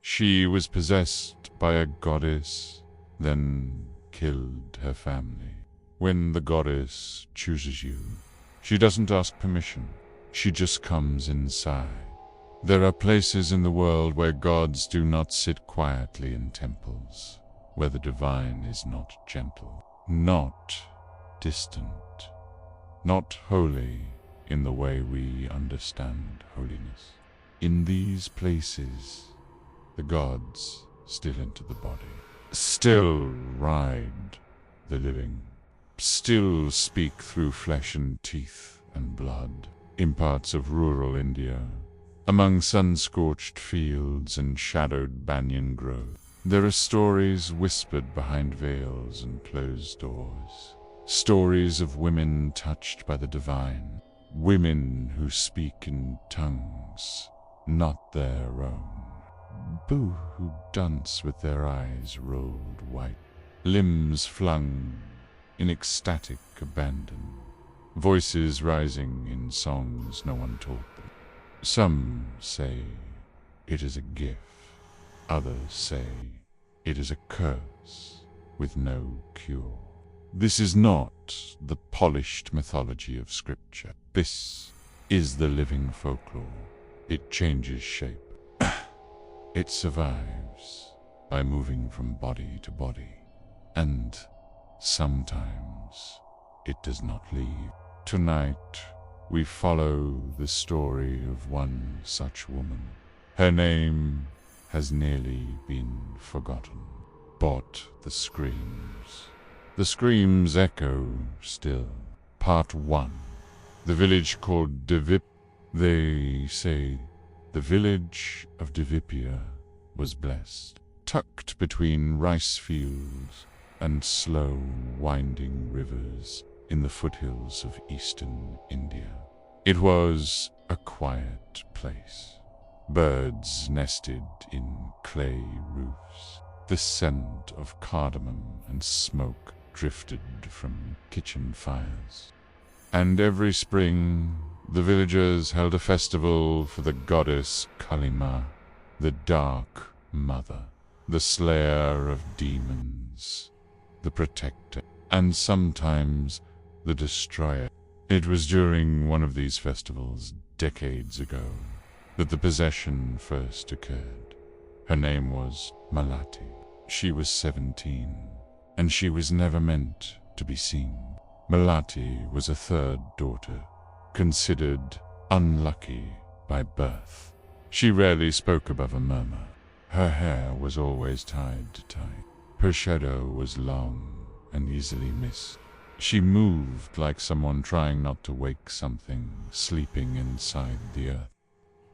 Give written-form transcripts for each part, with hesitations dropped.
She was possessed by a goddess, then killed her family. When the goddess chooses you, she doesn't ask permission. She just comes inside. There are places in the world where gods do not sit quietly in temples, where the divine is not gentle, not distant, not holy in the way we understand holiness. In these places, the gods still enter the body, still ride the living, still speak through flesh and teeth and blood. In parts of rural India, among sun-scorched fields and shadowed banyan groves, there are stories whispered behind veils and closed doors. Stories of women touched by the divine, women who speak in tongues not their own, who dance with their eyes rolled white, limbs flung in ecstatic abandon, voices rising in songs no one taught them. Some say it is a gift, others say it is a curse with no cure. This is not the polished mythology of scripture. This is the living folklore. It changes shape. It survives by moving from body to body, and sometimes it does not leave. Tonight, we follow the story of one such woman. Her name has nearly been forgotten, but the screams echo still. Part 1. The village called Devip. They say the village of Devipia was blessed, tucked between rice fields and slow winding rivers in the foothills of eastern India. It was a quiet place. Birds nested in clay roofs. The scent of cardamom and smoke drifted from kitchen fires. And every spring, the villagers held a festival for the goddess Kalima, the Dark Mother, the slayer of demons, the protector, and sometimes the destroyer. It was during one of these festivals, decades ago, that the possession first occurred. Her name was Malati. She was 17, and she was never meant to be seen. Malati was a third daughter, considered unlucky by birth. She rarely spoke above a murmur. Her hair was always tied tight. Her shadow was long and easily missed. She moved like someone trying not to wake something sleeping inside the earth.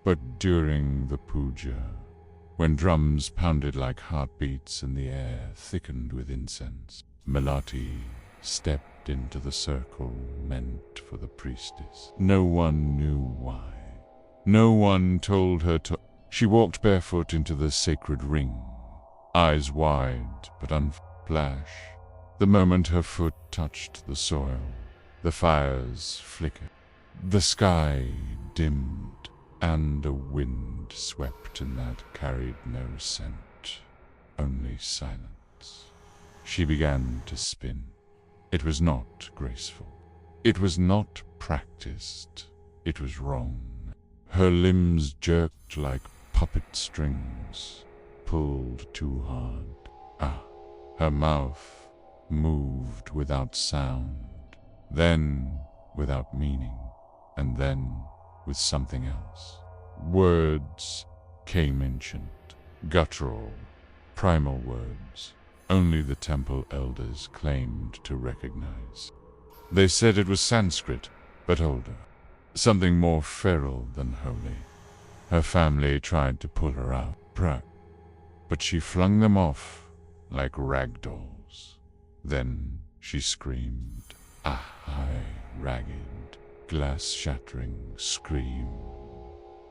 But during the puja, when drums pounded like heartbeats and the air thickened with incense, Malati stepped into the circle meant for the priestess. No one knew why. No one told her to. She walked barefoot into the sacred ring, eyes wide but unflash. The moment her foot touched the soil, the fires flickered, the sky dimmed, and a wind swept in that carried no scent, only silence. She began to spin. It was not graceful. It was not practiced. It was wrong. Her limbs jerked like puppet strings, pulled too hard. Her mouth moved without sound, then without meaning, and then with something else. Words came ancient, guttural, primal words. Only the temple elders claimed to recognize. They said it was Sanskrit, but older, something more feral than holy. Her family tried to pull her out, but she flung them off like rag dolls. Then she screamed, a high, ragged, glass-shattering scream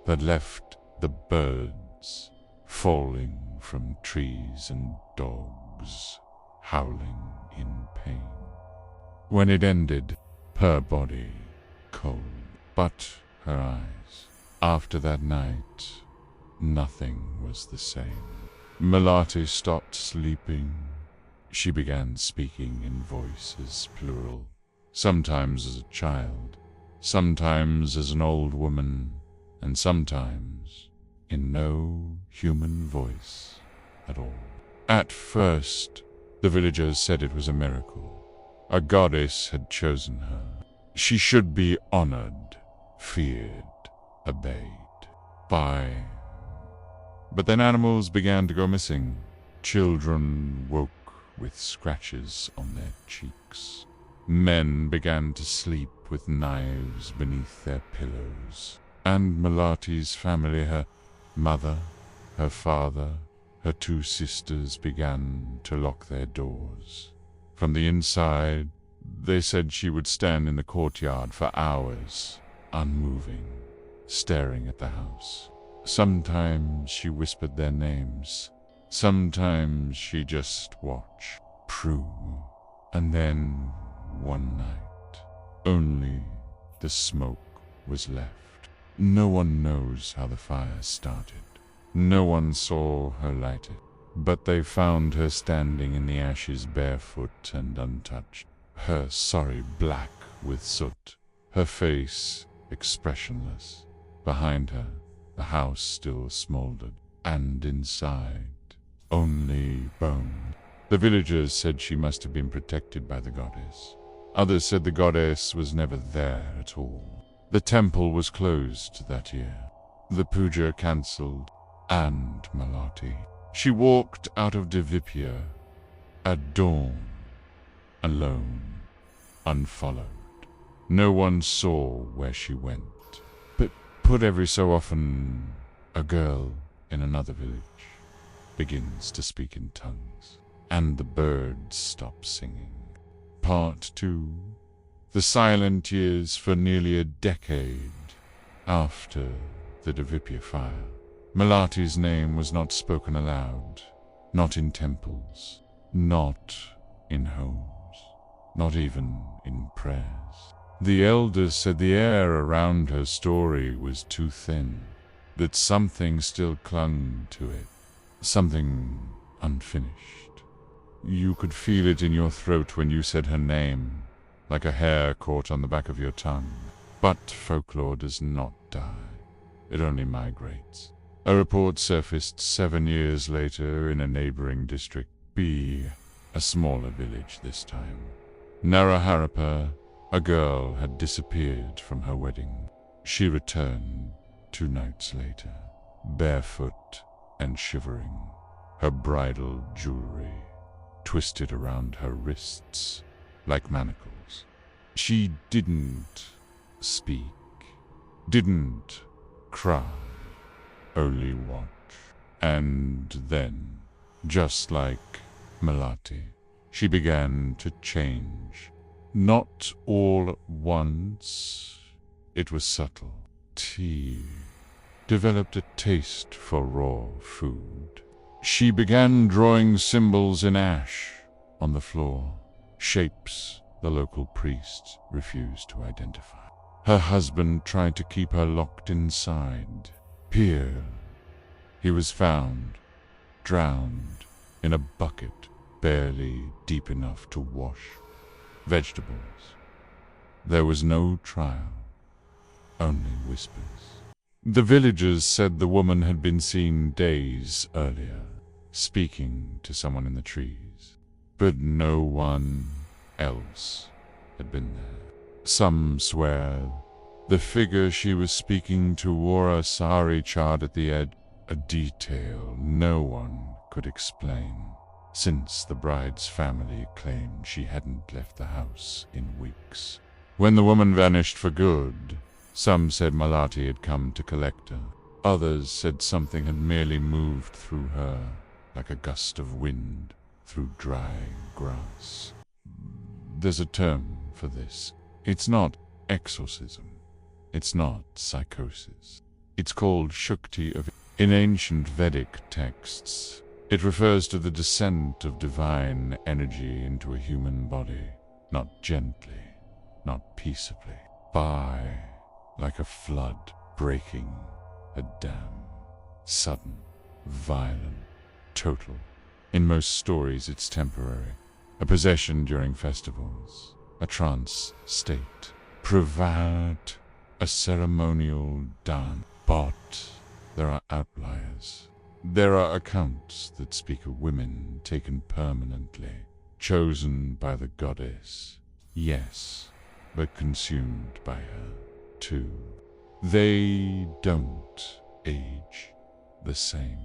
that left the birds falling from trees and dogs howling in pain. When it ended, her body cold, but her eyes. After that night, Nothing was the same. Malati stopped sleeping. She began speaking in voices plural, sometimes as a child, sometimes as an old woman, and sometimes in no human voice at all. At first, the villagers said it was a miracle. A goddess had chosen her. She should be honored, feared, obeyed. But then animals began to go missing. Children woke with scratches on their cheeks. Men began to sleep with knives beneath their pillows. And Malati's family, her mother, her father, her 2 sisters, began to lock their doors. From the inside, they said she would stand in the courtyard for hours, unmoving, staring at the house. Sometimes she whispered their names. Sometimes she just watched, Prue. And then, one night, only the smoke was left. No one knows how the fire started. No one saw her light it. But they found her standing in the ashes, barefoot and untouched, her sorry black with soot, her face expressionless. Behind her, the house still smoldered, and inside, only bone. The villagers said she must have been protected by the goddess. Others said the goddess was never there at all. The temple was closed that year, the puja cancelled, and Malati. She walked out of Divipia at dawn, alone, unfollowed. No one saw where she went. But every so often, a girl in another village begins to speak in tongues, and the birds stop singing. Part 2. The silent years for nearly a decade after the Divipia fire. Malati's name was not spoken aloud, not in temples, not in homes, not even in prayers. The elders said the air around her story was too thin, that something still clung to it, something unfinished. You could feel it in your throat when you said her name, like a hair caught on the back of your tongue. But folklore does not die. It only migrates. A report surfaced 7 years later in a neighboring district B, a smaller village this time. Naraharapa, a girl, had disappeared from her wedding. She returned 2 nights later, barefoot and shivering, her bridal jewelry twisted around her wrists like manacles. She didn't speak, didn't cry, only watch. And then, just like Malati, she began to change. Not all at once. It was subtle. Tea. Developed a taste for raw food. She began drawing symbols in ash on the floor, shapes the local priest refused to identify. Her husband tried to keep her locked inside. Here, he was found, drowned in a bucket barely deep enough to wash vegetables. There was no trial, only whispers. The villagers said the woman had been seen days earlier, speaking to someone in the trees, but no one else had been there. Some swear the figure she was speaking to wore a sari chart at the edge, a detail no one could explain, since the bride's family claimed she hadn't left the house in weeks. When the woman vanished for good, some said Malati had come to collect her. Others said something had merely moved through her, like a gust of wind through dry grass. There's a term for this. It's not exorcism. It's not psychosis. It's called Shukti in ancient Vedic texts. It refers to the descent of divine energy into a human body, not gently, not peaceably, like a flood breaking a dam. Sudden, violent, total. In most stories it's temporary. A possession during festivals, a trance state, privat, a ceremonial dance. But there are outliers. There are accounts that speak of women taken permanently, chosen by the goddess. Yes, but consumed by her, too. They don't age the same,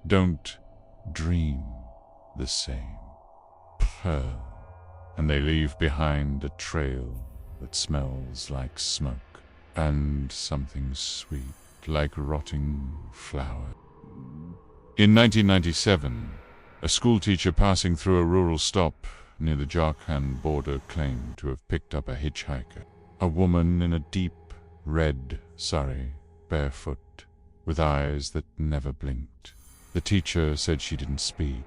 don't dream the same. Pearl, and they leave behind a trail that smells like smoke and something sweet like rotting flower. In 1997, a schoolteacher passing through a rural stop near the Jharkhand border claimed to have picked up a hitchhiker, a woman in a deep red sari, barefoot, with eyes that never blinked. The teacher said she didn't speak,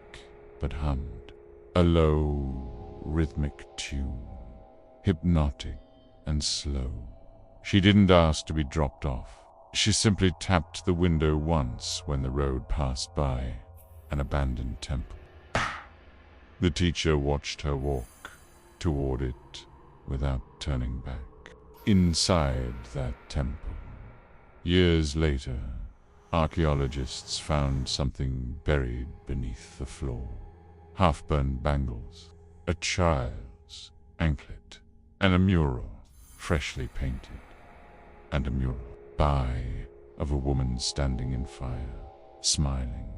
but hummed a low, rhythmic tune, hypnotic and slow. She didn't ask to be dropped off. She simply tapped the window once when the road passed by an abandoned temple. The teacher watched her walk toward it without turning back. Inside that temple, years later, archaeologists found something buried beneath the floor. Half-burned bangles, a child's anklet, and a mural, freshly painted, and a mural of a woman standing in fire, smiling.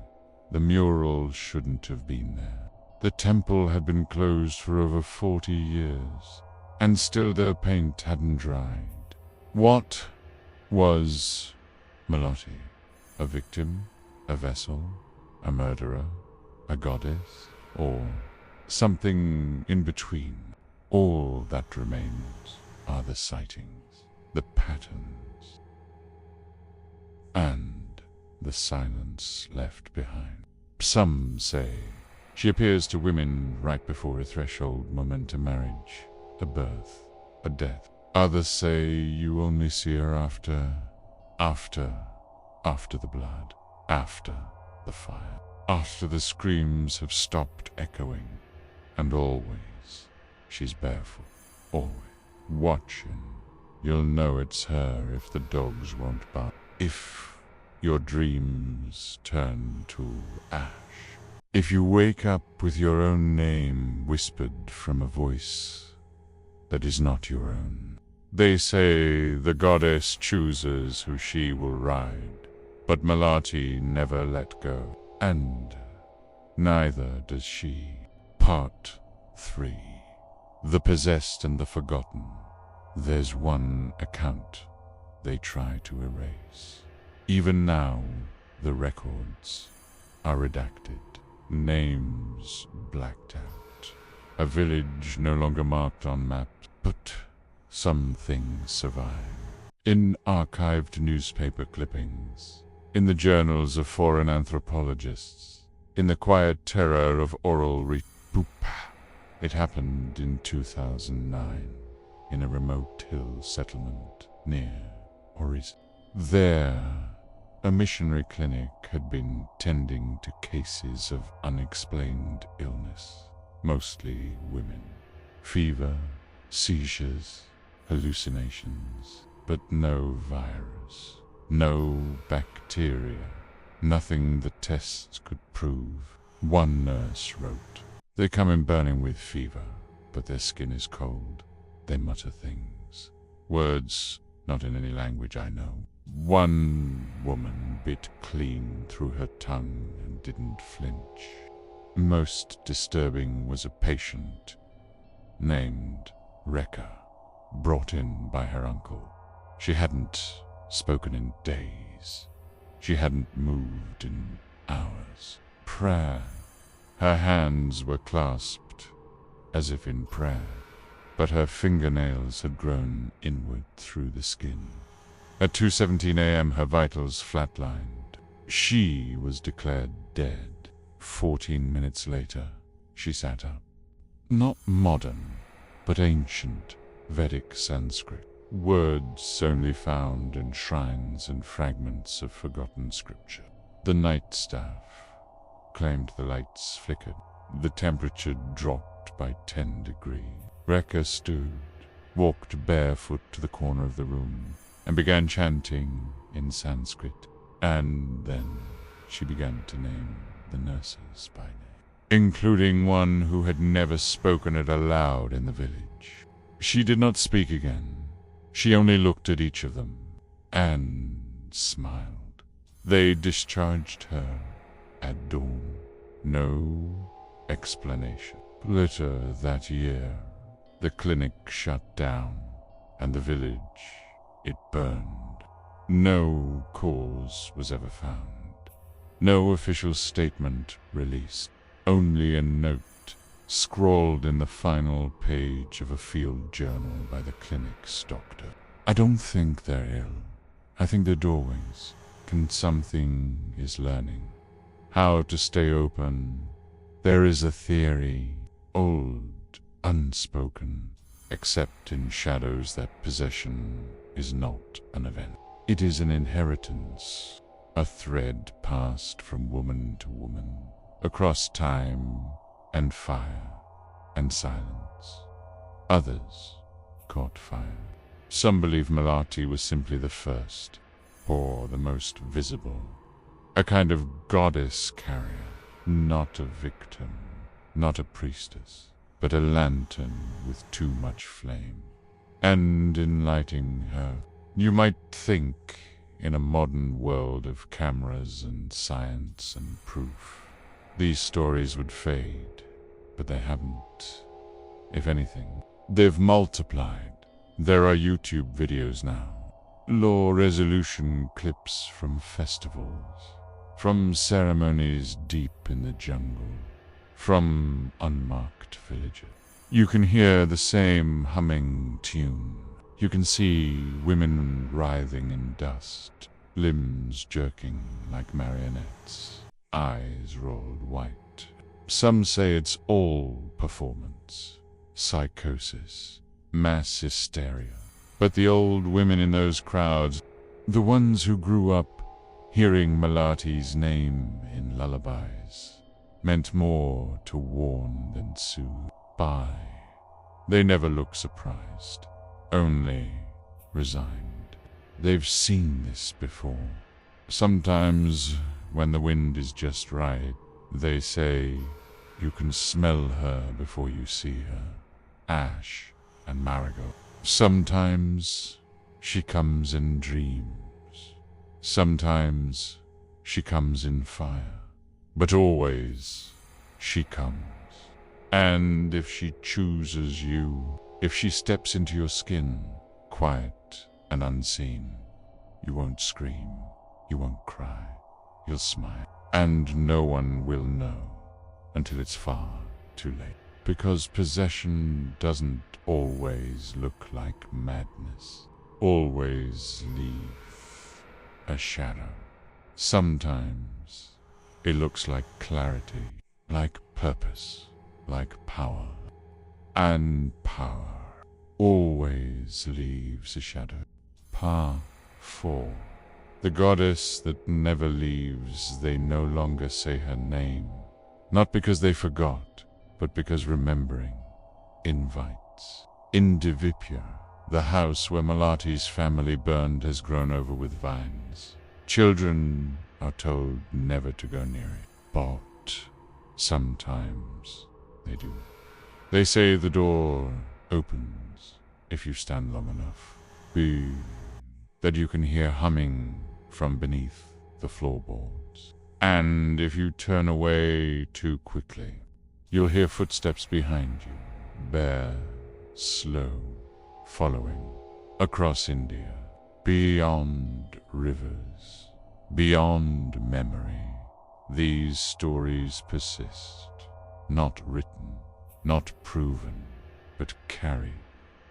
The mural shouldn't have been there. The temple had been closed for over 40 years, and still the paint hadn't dried. What was Malati? A victim? A vessel? A murderer? A goddess? Or something in between? All that remains are the sightings, the patterns, and the silence left behind. Some say she appears to women right before a threshold moment, a marriage, a birth, a death. Others say you only see her after the blood, after the fire, after the screams have stopped echoing. And always, she's barefoot, always watching. You'll know it's her if the dogs won't bark. If your dreams turn to ash. If you wake up with your own name whispered from a voice that is not your own. They say the goddess chooses who she will ride, but Malati never let go, and neither does she. Part 3. The Possessed and the Forgotten. There's one account they try to erase. Even now, the records are redacted, names blacked out. A village no longer marked on maps, but some things survive. In archived newspaper clippings, in the journals of foreign anthropologists, in the quiet terror of oral It happened in 2009, in a remote hill settlement near Orissa. There, a missionary clinic had been tending to cases of unexplained illness, mostly women. Fever, seizures, hallucinations, but no virus, no bacteria, nothing the tests could prove. One nurse wrote, "They come in burning with fever, but their skin is cold. They mutter things. Words not in any language I know. One woman bit clean through her tongue and didn't flinch. Most disturbing was a patient named Rekha, brought in by her uncle. She hadn't spoken in days. She hadn't moved in hours. Prayer. Her hands were clasped, as if in prayer, but her fingernails had grown inward through the skin. At 2:17 a.m. her vitals flatlined. She was declared dead. 14 minutes later, she sat up. Not modern, but ancient Vedic Sanskrit. Words only found in shrines and fragments of forgotten scripture. The night staff claimed the lights flickered. The temperature dropped by 10 degrees. Rekha stood, walked barefoot to the corner of the room, and began chanting in Sanskrit. And then she began to name the nurses by name, including one who had never spoken it aloud in the village. She did not speak again. She only looked at each of them and smiled. They discharged her at dawn. No explanation. Later that year, the clinic shut down, and the village, it burned. No cause was ever found. No official statement released. Only a note scrawled in the final page of a field journal by the clinic's doctor. I don't think they're ill. I think they're doorways. Something is learning how to stay open. There is a theory, old, unspoken, except in shadows, that possession is not an event. It is an inheritance, a thread passed from woman to woman, across time and fire and silence. Others caught fire. Some believe Malati was simply the first, or the most visible, a kind of goddess carrier, not a victim, not a priestess, but a lantern with too much flame. And in lighting her, you might think, in a modern world of cameras and science and proof, these stories would fade, but they haven't. If anything, they've multiplied. There are YouTube videos now, law resolution clips from festivals, from ceremonies deep in the jungle, from unmarked villages. You can hear the same humming tune. You can see women writhing in dust, limbs jerking like marionettes, eyes rolled white. Some say it's all performance, psychosis, mass hysteria. But the old women in those crowds, the ones who grew up hearing Malati's name in lullabies, meant more to warn than soothe. They never look surprised, only resigned. They've seen this before. Sometimes, when the wind is just right, they say you can smell her before you see her. Ash and marigold. Sometimes she comes in dreams. Sometimes she comes in fire. But always she comes. And if she chooses you, if she steps into your skin, quiet and unseen, you won't scream, you won't cry, you'll smile. And no one will know until it's far too late. Because possession doesn't always look like madness, always leave a shadow. Sometimes it looks like clarity, like purpose, like power. And power always leaves a shadow. Part 4. The goddess that never leaves, they no longer say her name, not because they forgot, but because remembering invites. In Divipya, the house where Malati's family burned has grown over with vines. Children are told never to go near it, but sometimes they do. They say the door opens if you stand long enough. That you can hear humming from beneath the floorboards. And if you turn away too quickly, you'll hear footsteps behind you, bare, slow, following, across India, beyond rivers, beyond memory. These stories persist, not written, not proven, but carried,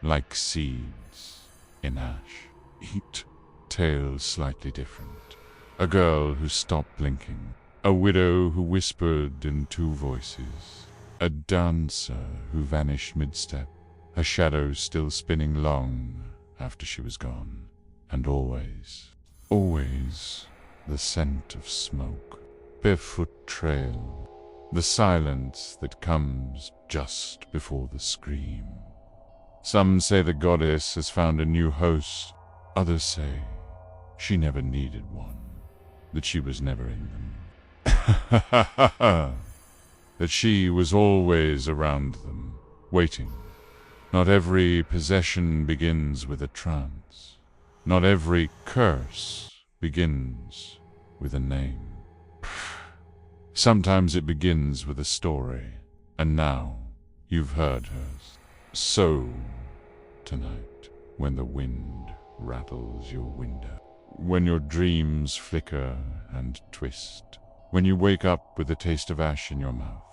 like seeds in ash. Each tale slightly different. A girl who stopped blinking, a widow who whispered in two voices, a dancer who vanished mid-step, her shadow still spinning long after she was gone. And always, always, the scent of smoke, barefoot trail, the silence that comes just before the scream. Some say the goddess has found a new host. Others say she never needed one, that she was never in them. That she was always around them, waiting. Not every possession begins with a trance. Not every curse begins with a name. Sometimes it begins with a story, and now you've heard hers. So, tonight, when the wind rattles your window, when your dreams flicker and twist, when you wake up with a taste of ash in your mouth,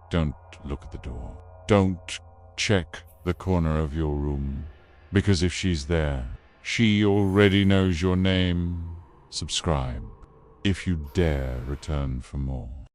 don't look at the door. Don't check the corner of your room, because if she's there, she already knows your name. Subscribe if you dare return for more.